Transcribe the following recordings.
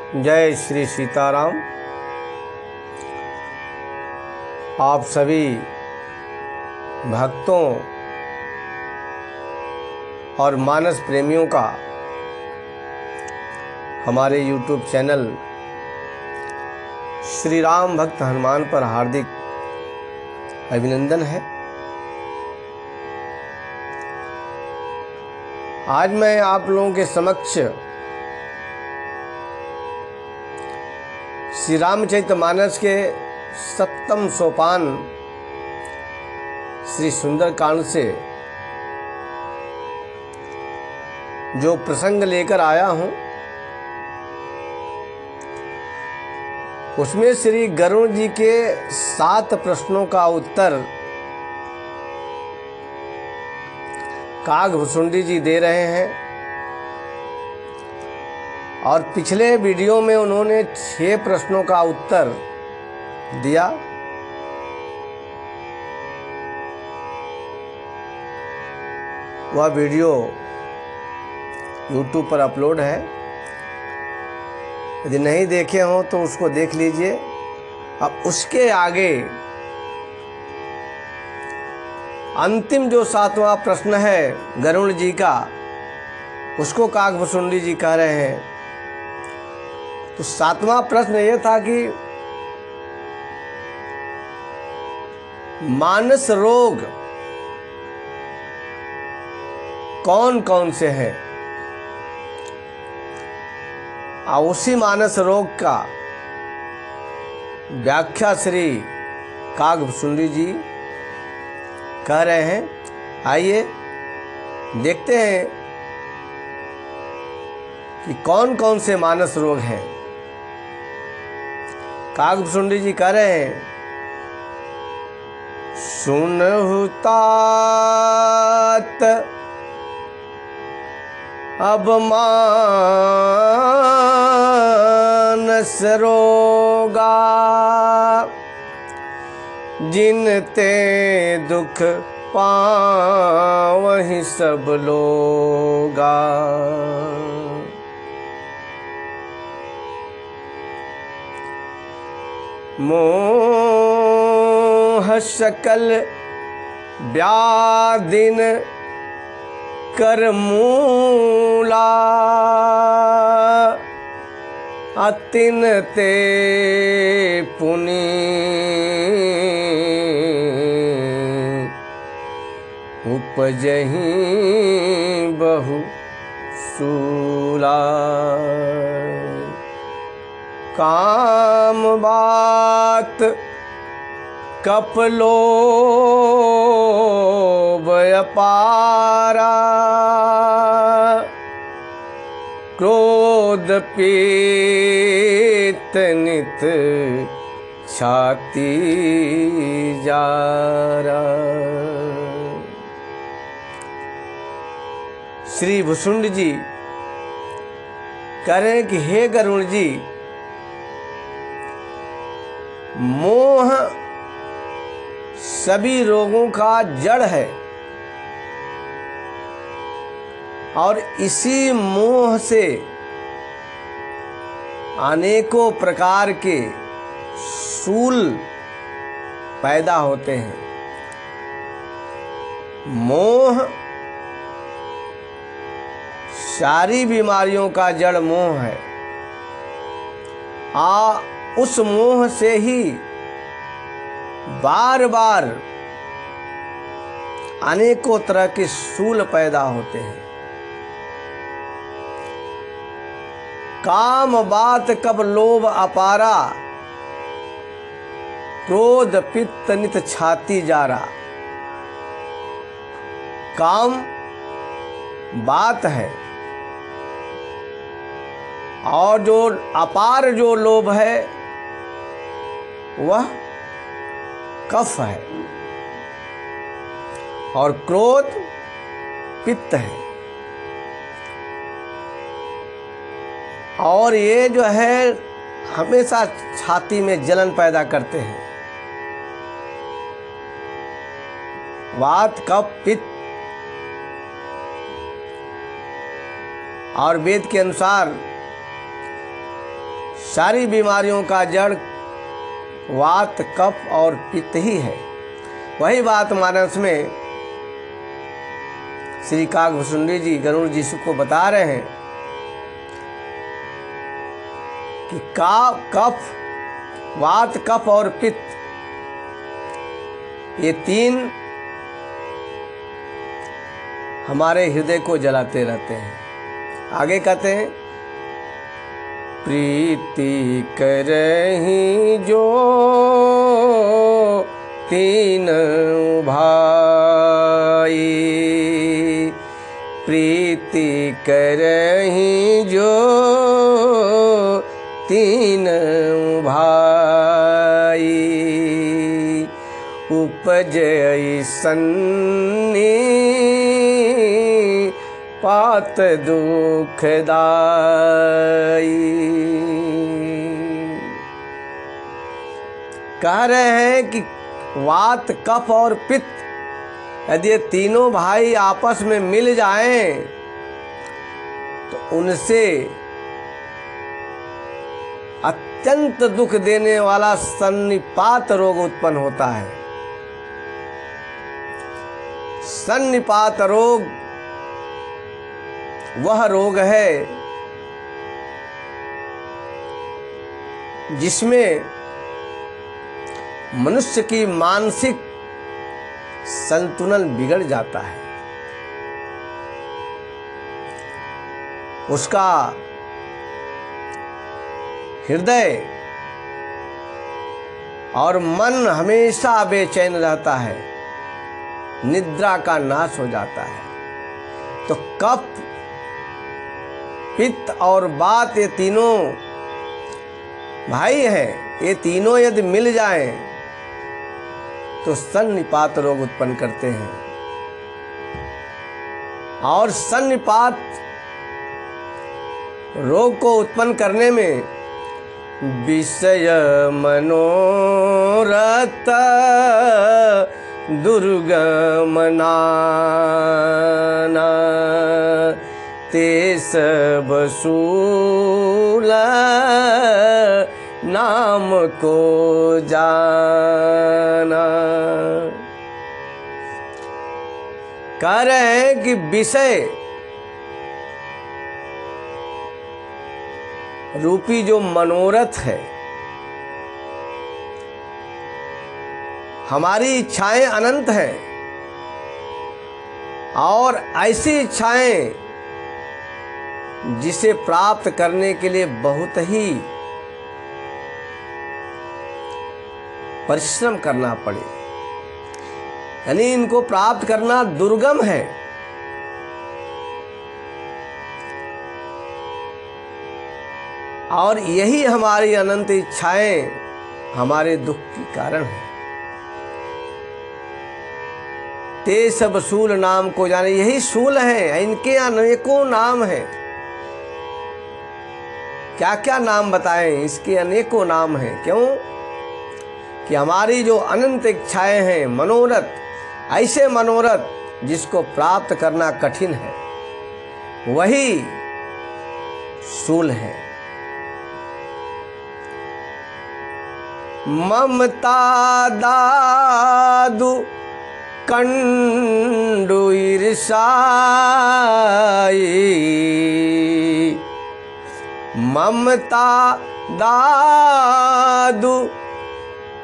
जय श्री सीताराम। आप सभी भक्तों और मानस प्रेमियों का हमारे YouTube चैनल श्री राम भक्त हनुमान पर हार्दिक अभिनंदन है। आज मैं आप लोगों के समक्ष श्री रामचरितमानस के 7वें सोपान श्री सुंदरकांड से जो प्रसंग लेकर आया हूं, उसमें श्री गरुड़ जी के 7 प्रश्नों का उत्तर कागभुसुंडी जी दे रहे हैं और पिछले वीडियो में उन्होंने 6 प्रश्नों का उत्तर दिया। वह वीडियो YouTube पर अपलोड है, यदि नहीं देखे हो तो उसको देख लीजिए। अब उसके आगे अंतिम जो 7वां प्रश्न है गरुड़ जी का, उसको कागभुसुंडी जी कह रहे हैं। तो 7वां प्रश्न ये था कि मानस रोग कौन कौन से हैं, और उसी मानस रोग का व्याख्या श्री कागभुसुंडी जी कह रहे हैं। आइए देखते हैं कि कौन कौन से मानस रोग हैं। कागभुसुंडी जी कह रहे हैं, सुनहु तात अब मानस रोगा, जिनते दुख पावहि सब लोगा। मोह सकल व्याधिन कर मूला, अतिन ते पुनि उपजहि बहु शूला। काम बात कपलोभ अपारा, क्रोध पीत नित छाती जारा। श्री भुसुंडी जी कह रहे हैं कि हे गरुड़ जी, मोह सभी रोगों का जड़ है और इसी मोह से अनेकों प्रकार के शूल पैदा होते हैं। मोह सारी बीमारियों का जड़ मोह है। उस मोह से ही बार बार अनेकों तरह के शूल पैदा होते हैं। काम बात कब लोभ अपारा, क्रोध पित्त नित छाती जारा। काम बात है और जो अपार जो लोभ है वह कफ है और क्रोध पित्त है। और ये जो है हमेशा छाती में जलन पैदा करते हैं। वात कफ पित्त, और वेद के अनुसार सारी बीमारियों का जड़ वात, कफ और पित्त ही है। वही बात मानस में श्री काकभुसुंडी जी गरुड़ जी को बता रहे हैं कि कफ, वात, कफ और पित्त, ये तीन हमारे हृदय को जलाते रहते हैं। आगे कहते हैं, प्रीति करहि जो तीन भाई, प्रीति करहि जो तीन भाई, उपजै सन्नी पात दुखदाई। कह रहे हैं कि वात, कफ और पित्त यदि ये तीनों भाई आपस में मिल जाएं तो उनसे अत्यंत दुख देने वाला सन्निपात रोग उत्पन्न होता है। सन्निपात रोग वह रोग है जिसमें मनुष्य की मानसिक संतुलन बिगड़ जाता है। उसका हृदय और मन हमेशा बेचैन रहता है, निद्रा का नाश हो जाता है। तो कफ, पित्त और वात ये तीनों भाई हैं। ये तीनों यदि मिल जाएं तो सन्निपात रोग उत्पन्न करते हैं। और सन्निपात रोग को उत्पन्न करने में विषय मनोरथ दुर्गम नाना, ते सब सूल नाम को जाना। कह रहे हैं कि विषय रूपी जो मनोरथ है, हमारी इच्छाएं अनंत हैं और ऐसी इच्छाएं जिसे प्राप्त करने के लिए बहुत ही परिश्रम करना पड़े, यानी इनको प्राप्त करना दुर्गम है। और यही हमारी अनंत इच्छाएं हमारे दुख की कारण है। ते सब सूल नाम को जाने, यही सूल है, इनके अनेकों नाम हैं। क्या क्या नाम बताएं, इसके अनेकों नाम हैं। क्यों कि हमारी जो अनंत इच्छाएं हैं, मनोरथ, ऐसे मनोरथ जिसको प्राप्त करना कठिन है, वही सूल है। ममता दादु कंडु ईर्षाई, ममता दादु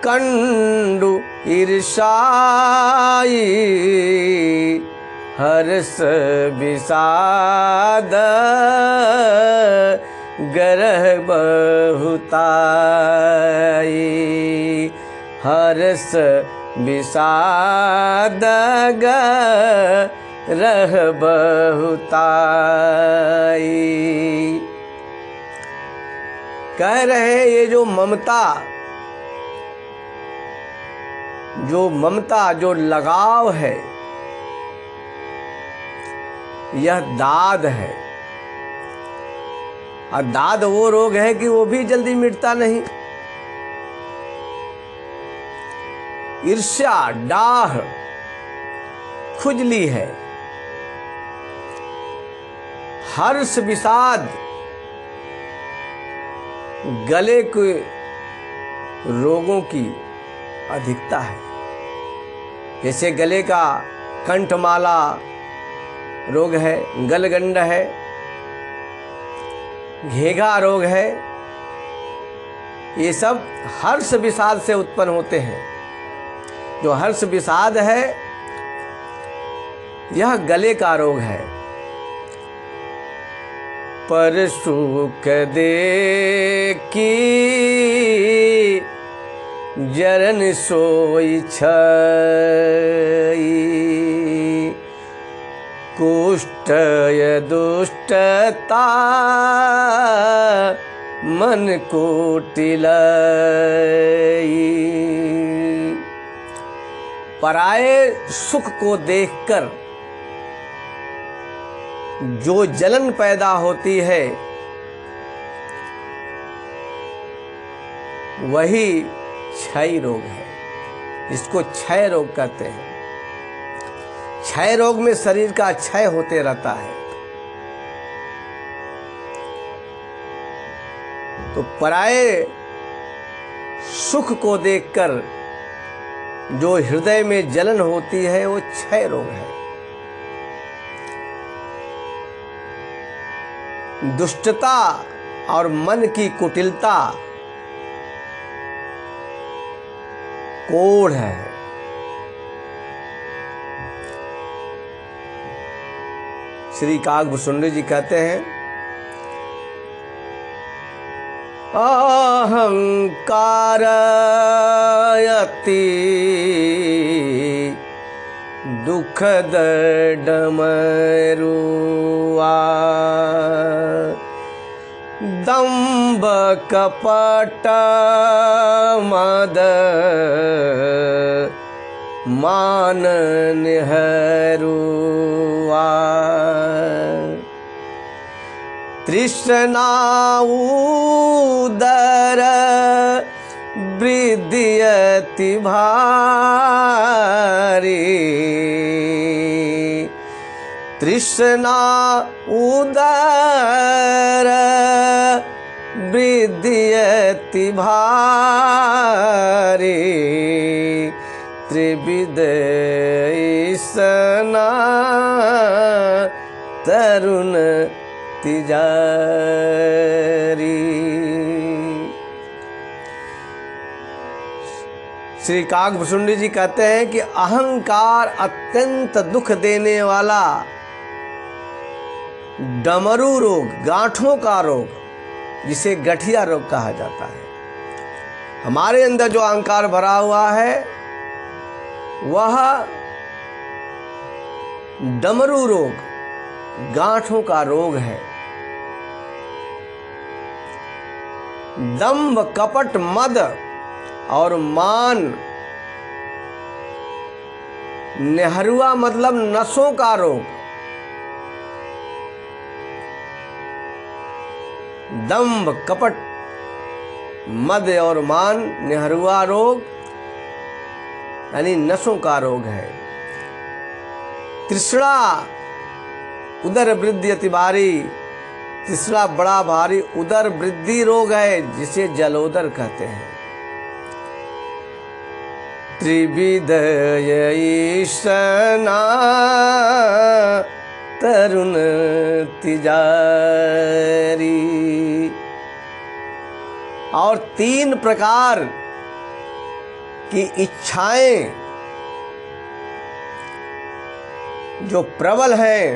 कंडु ईर्षाई, हर्ष विषाद गरह बहुताई, हर्ष विषाद गरह बहुताई। कह रहे ये जो ममता जो लगाव है, यह दाद है। और दाद वो रोग है कि वो भी जल्दी मिटता नहीं। ईर्ष्या डाह खुजली है। हर्ष विषाद गले के रोगों की अधिकता है। जैसे गले का कंठमाला रोग है, गलगंड है, घेघा रोग है, ये सब हर्ष विषाद से उत्पन्न होते हैं। जो हर्ष विषाद है यह गले का रोग है। पर सुख देखी जरन सोई छई, कुष्ठय दुष्टता मन कुटिलई। पराये सुख को देखकर जो जलन पैदा होती है वही क्षय रोग है। इसको क्षय रोग कहते हैं। क्षय रोग में शरीर का क्षय होते रहता है। तो पराये सुख को देखकर जो हृदय में जलन होती है वो क्षय रोग है। दुष्टता और मन की कुटिलता कोढ़ है। श्री काकभूषुंडी जी कहते हैं, अहंकार अति दुखद डमरुआ, दंभ कपट मद मान निहरुआ, तृष्णा उदर वृद्धि अति भारी, तृष्णा उदर वृद्धि अति भारी, त्रिविध ईसना तरुण तिजारी। श्री काकभूषुंडी जी कहते हैं कि अहंकार अत्यंत दुख देने वाला डमरू रोग, गांठों का रोग, जिसे गठिया रोग कहा जाता है। हमारे अंदर जो अहंकार भरा हुआ है वह डमरू रोग, गांठों का रोग है। दंभ कपट मद और मान, नेहरुआ मतलब नसों का रोग। दंभ कपट मद और मान, नेहरुआ रोग यानी नसों का रोग है। तृष्णा उदर वृद्धि अति भारी, तृष्णा बड़ा भारी उदर वृद्धि रोग है, जिसे जलोदर कहते हैं। त्रिविध ईसना तरुण तिजारी, और 3 प्रकार की इच्छाएं जो प्रबल हैं,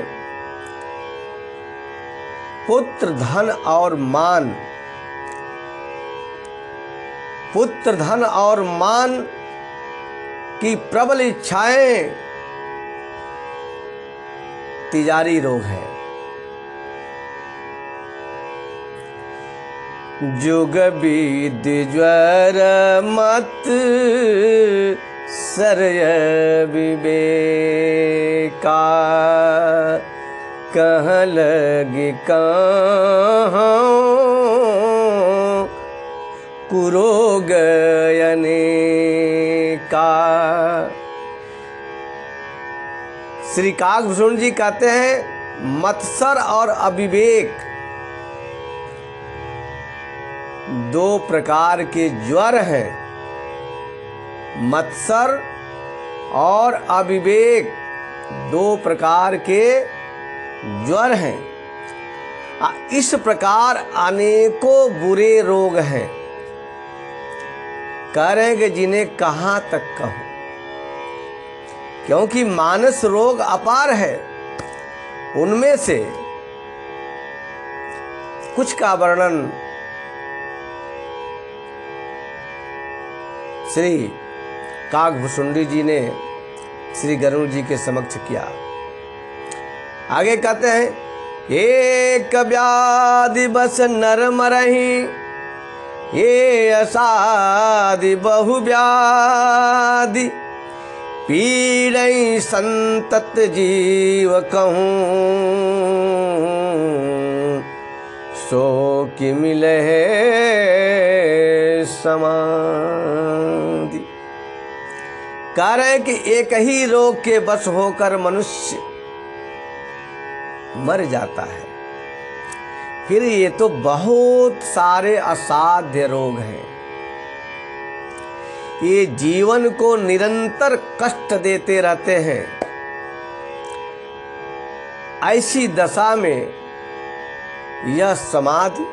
पुत्र, धन और मान। पुत्र, धन और मान की प्रबल इच्छाएं तिजारी रोग है। जुग विधि ज्वर मत सरय विवेका, कह लगी कहाँ कुरोग अनेका। श्री काकभूषुंडी जी कहते हैं, मत्सर और अविवेक दो प्रकार के ज्वर हैं, मत्सर और अविवेक, दो प्रकार के ज्वर हैं। इस प्रकार अनेकों बुरे रोग हैं। कह रहे हैं कि जिन्हें कहाँ तक कहूं, क्योंकि मानस रोग अपार है। उनमें से कुछ का वर्णन श्री काकभुसुंडी जी ने श्री गरुड़ जी के समक्ष किया। आगे कहते हैं, एक व्याधि बस नर मरहि, ये असाधि बहु व्याधि, पीड़ै संतत जीव कहूँ, सो कि मिले समाधि। कह रहे हैं कि एक ही रोग के बस होकर मनुष्य मर जाता है। फिर ये तो बहुत सारे असाध्य रोग हैं। ये जीवन को निरंतर कष्ट देते रहते हैं। ऐसी दशा में यह समाधि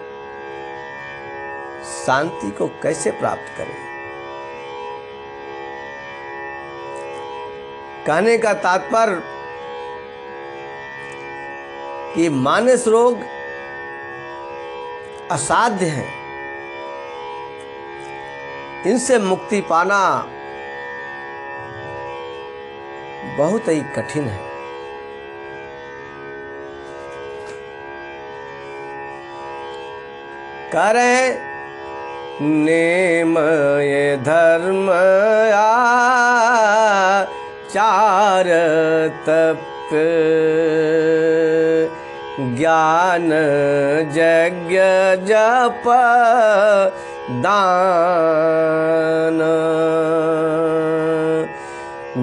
शांति को कैसे प्राप्त करे? कहने का तात्पर्य कि मानस रोग असाध्य है, इनसे मुक्ति पाना बहुत ही कठिन है। कह रहे हैं, नेम ये धर्म आचार तप ज्ञान यज्ञ जप दान,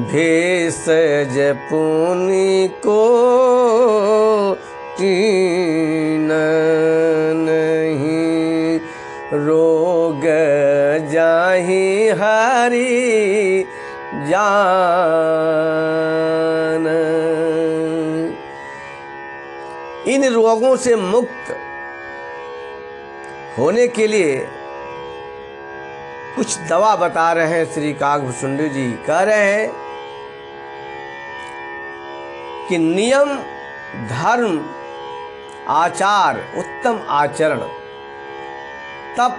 भेषज पुनि को तीन नहीं, रोग जाहि हरि जान। इन रोगों से मुक्त होने के लिए कुछ दवा बता रहे हैं श्री काकभुसुंडी जी। कह रहे हैं कि नियम, धर्म, आचार, उत्तम आचरण, तप,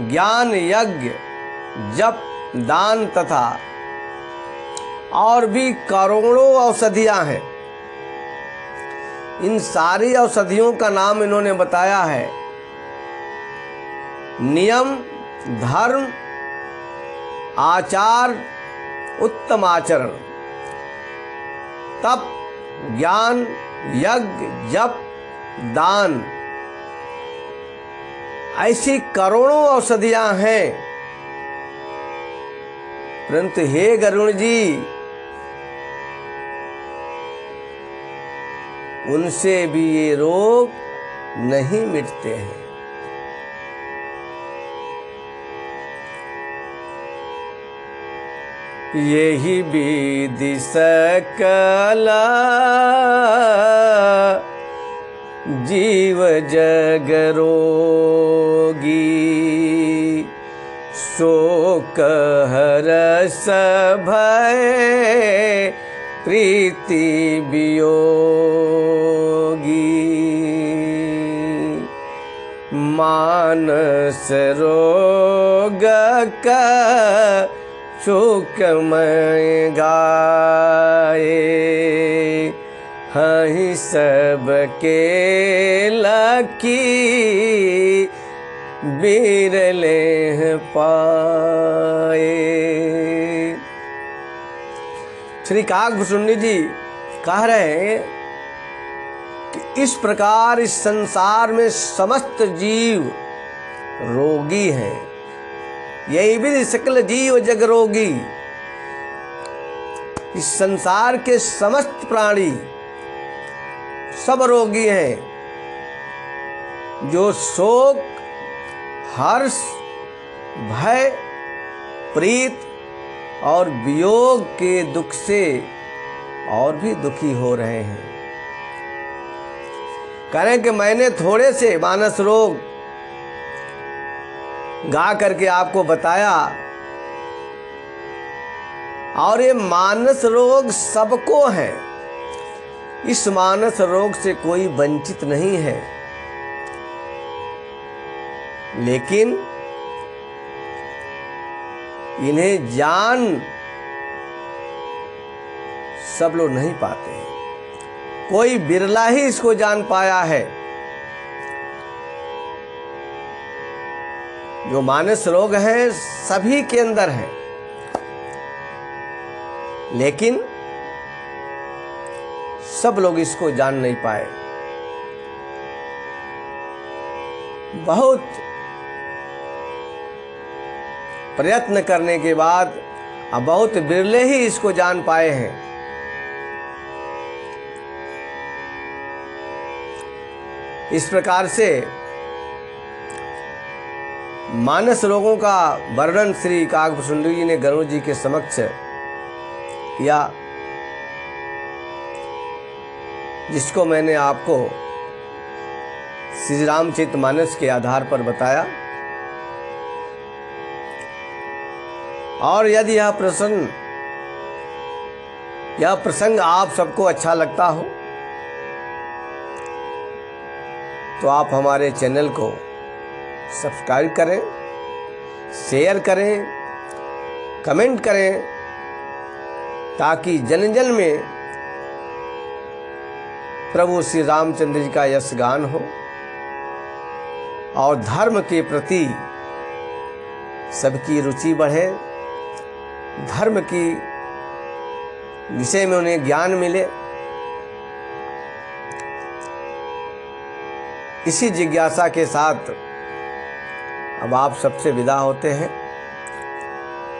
ज्ञान, यज्ञ, जप, दान तथा और भी करोड़ों औषधियां हैं। इन सारी औषधियों का नाम इन्होंने बताया है। नियम, धर्म, आचार, उत्तम आचरण, तप, ज्ञान, यज्ञ, जप, दान, ऐसी करोड़ों औषधियां हैं। परंतु हे गरुड़ जी, उनसे भी ये रोग नहीं मिटते हैं। यही विधि सकल जीव जग रोगी, शोक हरस भय प्रीति वियोगी, मानस रोग का शोकमय गाए, हहि सबके लकी बिरले पाए। श्री काकभुसुंडी जी कह रहे हैं कि इस प्रकार इस संसार में समस्त जीव रोगी हैं। यही विधि सकल जीव जग रोगी। इस संसार के समस्त प्राणी सब रोगी हैं। जो शोक हर्ष, भय, प्रीत और वियोग के दुख से और भी दुखी हो रहे हैं। कह रहे हैं कि मैंने थोड़े से मानस रोग गा करके आपको बताया, और ये मानस रोग सबको है। इस मानस रोग से कोई वंचित नहीं है, लेकिन इन्हें जान सब लोग नहीं पाते हैं। कोई बिरला ही इसको जान पाया है। जो मानस रोग है सभी के अंदर है, लेकिन सब लोग इसको जान नहीं पाए। बहुत प्रयत्न करने के बाद अब बहुत बिरले ही इसको जान पाए हैं। इस प्रकार से मानस रोगों का वर्णन श्री काकभूषुंडी जी ने गरुड़ जी के समक्ष किया, जिसको मैंने आपको श्री रामचरितमानस के आधार पर बताया। और यदि यह प्रसंग आप सबको अच्छा लगता हो तो आप हमारे चैनल को सब्सक्राइब करें, शेयर करें, कमेंट करें, ताकि जन जन में प्रभु श्री रामचंद्र जी का यश गान हो और धर्म के प्रति सबकी रुचि बढ़े, धर्म की विषय में उन्हें ज्ञान मिले। इसी जिज्ञासा के साथ अब आप सबसे विदा होते हैं।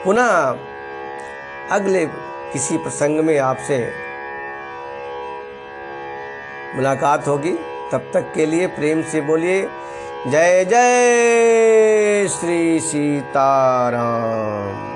पुनः अगले किसी प्रसंग में आपसे मुलाकात होगी। तब तक के लिए प्रेम से बोलिए जय जय श्री सीताराम।